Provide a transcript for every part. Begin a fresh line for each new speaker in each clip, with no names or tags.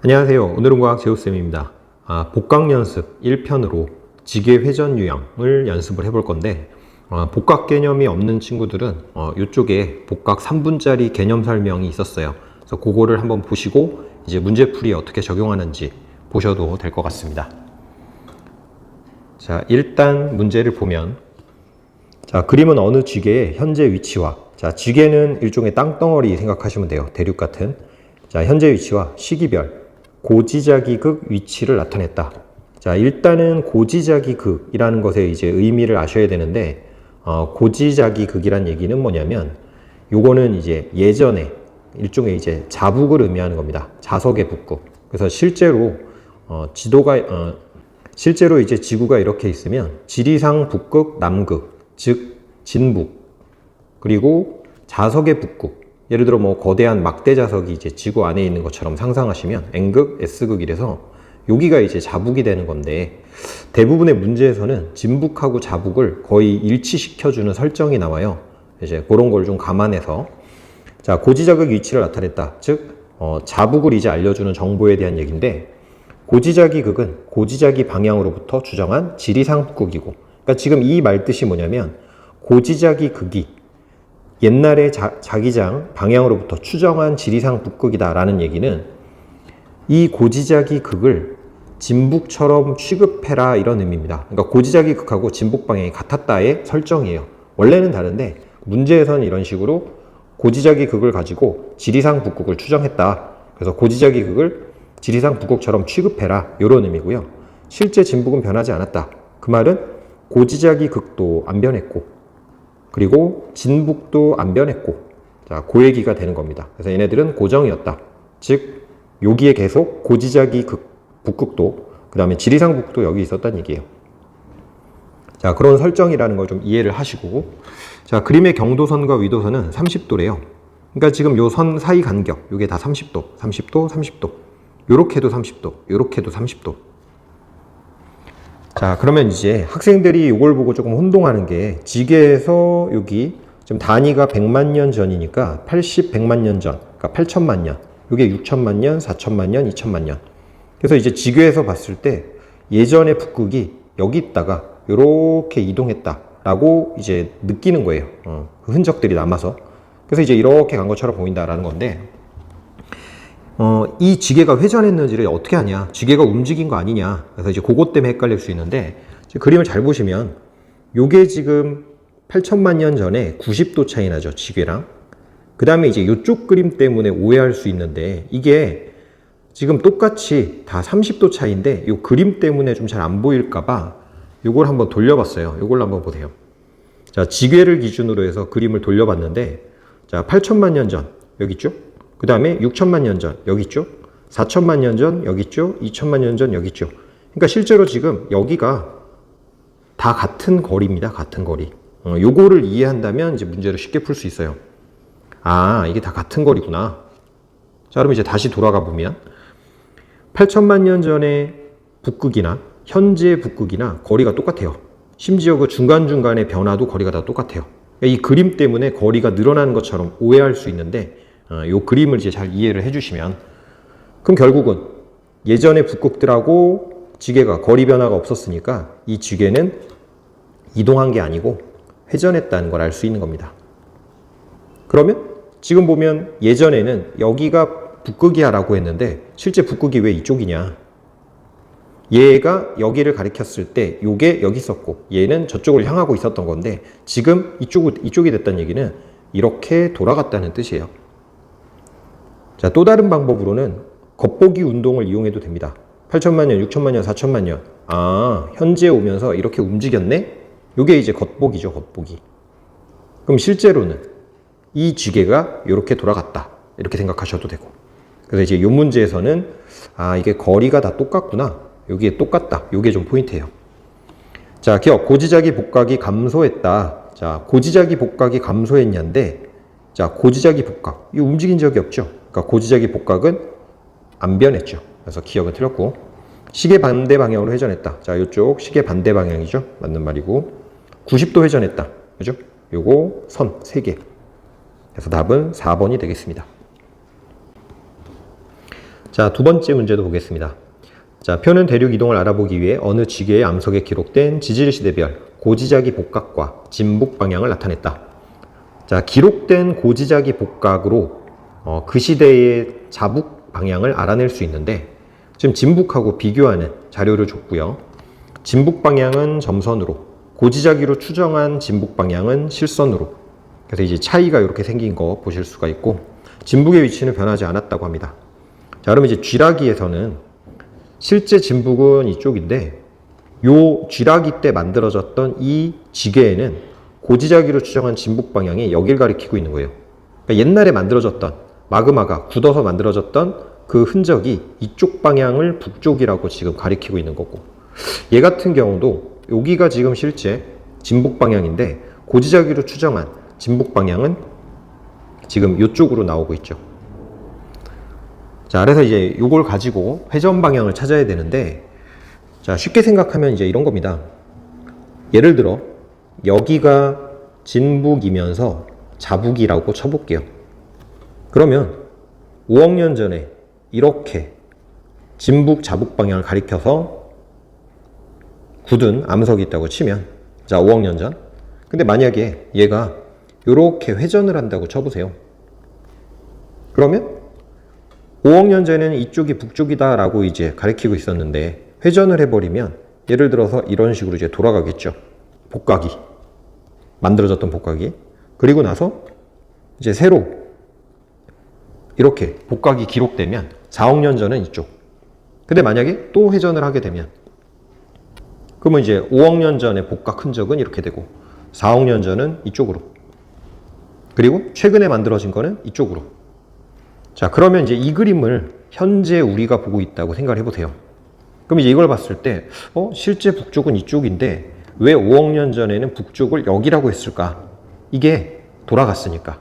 안녕하세요. 오늘은 과학 제우쌤입니다. 복각 연습 1편으로 지게 회전 유형을 연습을 해볼 건데 복각 개념이 없는 친구들은 이쪽에 복각 3분짜리 개념 설명이 있었어요. 그래서 그거를 한번 보시고 이제 문제풀이에 어떻게 적용하는지 보셔도 될 것 같습니다. 자, 일단 문제를 보면 자, 그림은 어느 지게의 현재 위치와 자, 지게는 일종의 땅덩어리 생각하시면 돼요. 대륙 같은. 자, 현재 위치와 시기별 고지자기극 위치를 나타냈다. 자, 일단은 고지자기극이라는 것의 이제 의미를 아셔야 되는데, 고지자기극이란 얘기는 뭐냐면, 요거는 이제 예전에 일종의 이제 자북을 의미하는 겁니다. 자석의 북극. 그래서 실제로, 실제로 이제 지구가 이렇게 있으면, 지리상 북극, 남극, 즉, 진북, 그리고 자석의 북극, 예를 들어 뭐 거대한 막대 자석이 이제 지구 안에 있는 것처럼 상상하시면 N극, S극 이래서 여기가 이제 자북이 되는 건데 대부분의 문제에서는 진북하고 자북을 거의 일치시켜주는 설정이 나와요. 이제 그런 걸 좀 감안해서 자, 고지자극 위치를 나타냈다. 즉 자북을 이제 알려주는 정보에 대한 얘기인데 고지자기 극은 고지자기 방향으로부터 추정한 지리상 북극이고 그러니까 지금 이 말 뜻이 뭐냐면 고지자기 극이 옛날에 자기장 방향으로부터 추정한 지리상 북극이다 라는 얘기는 이 고지자기 극을 진북처럼 취급해라 이런 의미입니다. 그러니까 고지자기 극하고 진북 방향이 같았다의 설정이에요. 원래는 다른데 문제에서는 이런 식으로 고지자기 극을 가지고 지리상 북극을 추정했다. 그래서 고지자기 극을 지리상 북극처럼 취급해라 이런 의미고요. 실제 진북은 변하지 않았다. 그 말은 고지자기 극도 안 변했고 그리고 진북도 안 변했고 자, 그 얘기가 되는 겁니다. 그래서 얘네들은 고정이었다. 즉 여기에 계속 고지자기 북극도 그 다음에 지리상 북극도 여기 있었다는 얘기예요. 자, 그런 설정이라는 걸 좀 이해를 하시고 자, 그림의 경도선과 위도선은 30도래요. 그러니까 지금 요 선 사이 간격 요게 다 30도, 30도, 30도 요렇게도 30도, 요렇게도 30도. 자, 그러면 이제 학생들이 이걸 보고 조금 혼동하는 게 지게에서 여기 지금 단위가 100만 년 전이니까 80, 100만 년 전, 그러니까 8천만 년, 이게 6천만 년, 4천만 년, 2천만 년. 그래서 이제 지게에서 봤을 때 예전의 북극이 여기 있다가 이렇게 이동했다라고 이제 느끼는 거예요. 그 흔적들이 남아서. 그래서 이제 이렇게 간 것처럼 보인다라는 건데 이 지게가 회전했는지를 어떻게 하냐, 지게가 움직인 거 아니냐, 그래서 이제 그것 때문에 헷갈릴 수 있는데 그림을 잘 보시면 요게 지금 8천만 년 전에 90도 차이 나죠, 지게랑. 그 다음에 이제 이쪽 그림 때문에 오해할 수 있는데 이게 지금 똑같이 다 30도 차이인데 이 그림 때문에 좀 잘 안 보일까봐 요걸 한번 돌려봤어요. 요걸 한번 보세요. 자, 지게를 기준으로 해서 그림을 돌려봤는데 자, 8천만 년 전 여기 있죠? 그 다음에 6천만 년 전 여기 있죠? 4천만 년 전 여기 있죠? 2천만 년 전 여기 있죠? 그러니까 실제로 지금 여기가 다 같은 거리입니다. 같은 거리. 요거를 이해한다면 이제 문제를 쉽게 풀 수 있어요. 아, 이게 다 같은 거리구나. 자, 그럼 이제 다시 돌아가 보면 8천만 년 전의 북극이나 현재 북극이나 거리가 똑같아요. 심지어 그 중간중간의 변화도 거리가 다 똑같아요. 이 그림 때문에 거리가 늘어나는 것처럼 오해할 수 있는데 요 그림을 이제 잘 이해를 해주시면 그럼 결국은 예전의 북극들하고 지게가 거리 변화가 없었으니까 이 지게는 이동한 게 아니고 회전했다는 걸 알 수 있는 겁니다. 그러면 지금 보면 예전에는 여기가 북극이야 라고 했는데 실제 북극이 왜 이쪽이냐, 얘가 여기를 가리켰을 때 요게 여기 있었고 얘는 저쪽을 향하고 있었던 건데 지금 이쪽이 됐다는 얘기는 이렇게 돌아갔다는 뜻이에요. 자, 또 다른 방법으로는 겉보기 운동을 이용해도 됩니다. 8천만 년, 6천만 년, 4천만 년. 아, 현재에 오면서 이렇게 움직였네? 요게 이제 겉보기죠, 겉보기. 그럼 실제로는 이 지게가 이렇게 돌아갔다. 이렇게 생각하셔도 되고. 그래서 이제 이 문제에서는 아, 이게 거리가 다 똑같구나. 여기에 똑같다. 요게 좀 포인트예요. 자, 기억. 고지자기 복각이 감소했다. 자, 고지자기 복각이 감소했냐인데 자, 고지자기 복각. 이거 움직인 적이 없죠. 그러니까 고지자기 복각은 안 변했죠. 그래서 기억은 틀렸고 시계 반대 방향으로 회전했다. 자, 이쪽 시계 반대 방향이죠. 맞는 말이고 90도 회전했다. 그죠? 요거 선 3개. 그래서 답은 4번이 되겠습니다. 자, 두 번째 문제도 보겠습니다. 자, 표는 대륙 이동을 알아보기 위해 어느 지계의 암석에 기록된 지질시대별 고지자기 복각과 진북 방향을 나타냈다. 자, 기록된 고지자기 복각으로 그 시대의 자북 방향을 알아낼 수 있는데 지금 진북하고 비교하는 자료를 줬고요. 진북 방향은 점선으로, 고지자기로 추정한 진북 방향은 실선으로. 그래서 이제 차이가 이렇게 생긴 거 보실 수가 있고, 진북의 위치는 변하지 않았다고 합니다. 자, 그러면 이제 쥐라기에서는 실제 진북은 이쪽인데 요 쥐라기 때 만들어졌던 이 지계에는 고지자기로 추정한 진북 방향이 여길 가리키고 있는 거예요. 그러니까 옛날에 만들어졌던 마그마가 굳어서 만들어졌던 그 흔적이 이쪽 방향을 북쪽이라고 지금 가리키고 있는 거고, 얘 같은 경우도 여기가 지금 실제 진북 방향인데 고지자기로 추정한 진북 방향은 지금 이쪽으로 나오고 있죠. 자, 그래서 이제 이걸 가지고 회전 방향을 찾아야 되는데, 자, 쉽게 생각하면 이제 이런 겁니다. 예를 들어 여기가 진북이면서 자북이라고 쳐볼게요. 그러면 5억 년 전에 이렇게 진북 자북 방향을 가리켜서 굳은 암석이 있다고 치면, 자, 5억 년 전. 근데 만약에 얘가 이렇게 회전을 한다고 쳐보세요. 그러면 5억 년 전에는 이쪽이 북쪽이다 라고 이제 가리키고 있었는데 회전을 해버리면 예를 들어서 이런 식으로 이제 돌아가겠죠. 복각이 만들어졌던 복각이. 그리고 나서 이제 새로 이렇게 복각이 기록되면 4억 년 전은 이쪽. 근데 만약에 또 회전을 하게 되면 그러면 이제 5억 년 전의 복각 흔적은 이렇게 되고 4억 년 전은 이쪽으로. 그리고 최근에 만들어진 거는 이쪽으로. 자, 그러면 이제 이 그림을 현재 우리가 보고 있다고 생각을 해보세요. 그럼 이제 이걸 봤을 때, 실제 북쪽은 이쪽인데 왜 5억 년 전에는 북쪽을 여기라고 했을까? 이게 돌아갔으니까.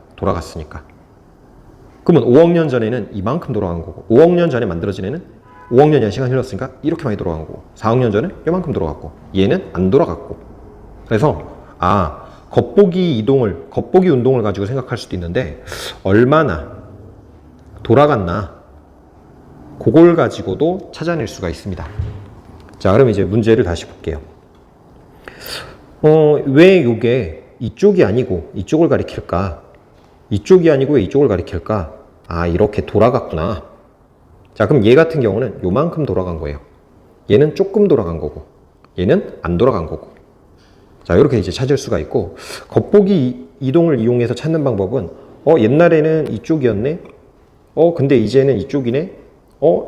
그러면 5억 년 전에는 이만큼 돌아간 거고, 5억 년 전에 만들어진 애는 5억 년이라는 시간이 흘렀으니까 이렇게 많이 돌아간 거고, 4억 년 전에 이만큼 돌아갔고, 얘는 안 돌아갔고. 그래서, 겉보기 운동을 가지고 생각할 수도 있는데, 얼마나 돌아갔나, 그걸 가지고도 찾아낼 수가 있습니다. 자, 그럼 이제 문제를 다시 볼게요. 왜 이게 이쪽이 아니고 이쪽을 가리킬까? 이쪽이 아니고 왜 이쪽을 가리킬까? 이렇게 돌아갔구나. 자, 그럼 얘 같은 경우는 요만큼 돌아간 거예요. 얘는 조금 돌아간 거고, 얘는 안 돌아간 거고. 자, 이렇게 이제 찾을 수가 있고, 겉보기 이동을 이용해서 찾는 방법은, 옛날에는 이쪽이었네? 근데 이제는 이쪽이네?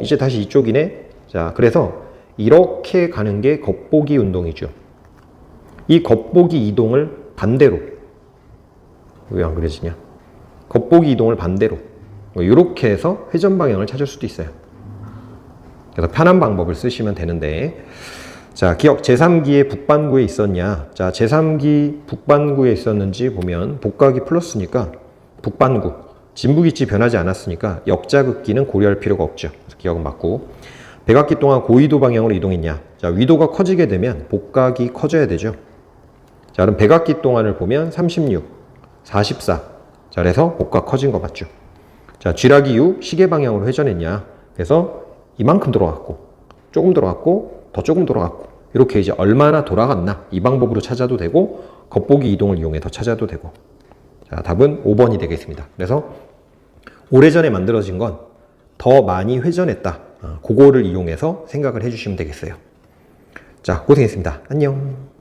이제 다시 이쪽이네? 자, 그래서 이렇게 가는 게 겉보기 운동이죠. 이 겉보기 이동을 반대로. 왜 안 그려지냐? 겉보기 이동을 반대로. 이렇게 해서 회전 방향을 찾을 수도 있어요. 그래서 편한 방법을 쓰시면 되는데, 자, 기억 제3기의 북반구에 있었냐? 자, 제3기 북반구에 있었는지 보면 복각이 플러스니까 북반구. 진북위치 변하지 않았으니까 역자극기는 고려할 필요가 없죠. 그래서 기억은 맞고. 백악기 동안 고위도 방향으로 이동했냐? 자, 위도가 커지게 되면 복각이 커져야 되죠. 자, 그럼 백악기 동안을 보면 36, 44. 자, 그래서 복각 커진 거 맞죠? 자, 쥐라기 이후 시계 방향으로 회전했냐? 그래서 이만큼 돌아갔고, 조금 돌아갔고, 더 조금 돌아갔고, 이렇게 이제 얼마나 돌아갔나? 이 방법으로 찾아도 되고, 겉보기 이동을 이용해서 찾아도 되고. 자, 답은 5번이 되겠습니다. 그래서 오래전에 만들어진 건 더 많이 회전했다. 그거를 이용해서 생각을 해주시면 되겠어요. 자, 고생했습니다. 안녕.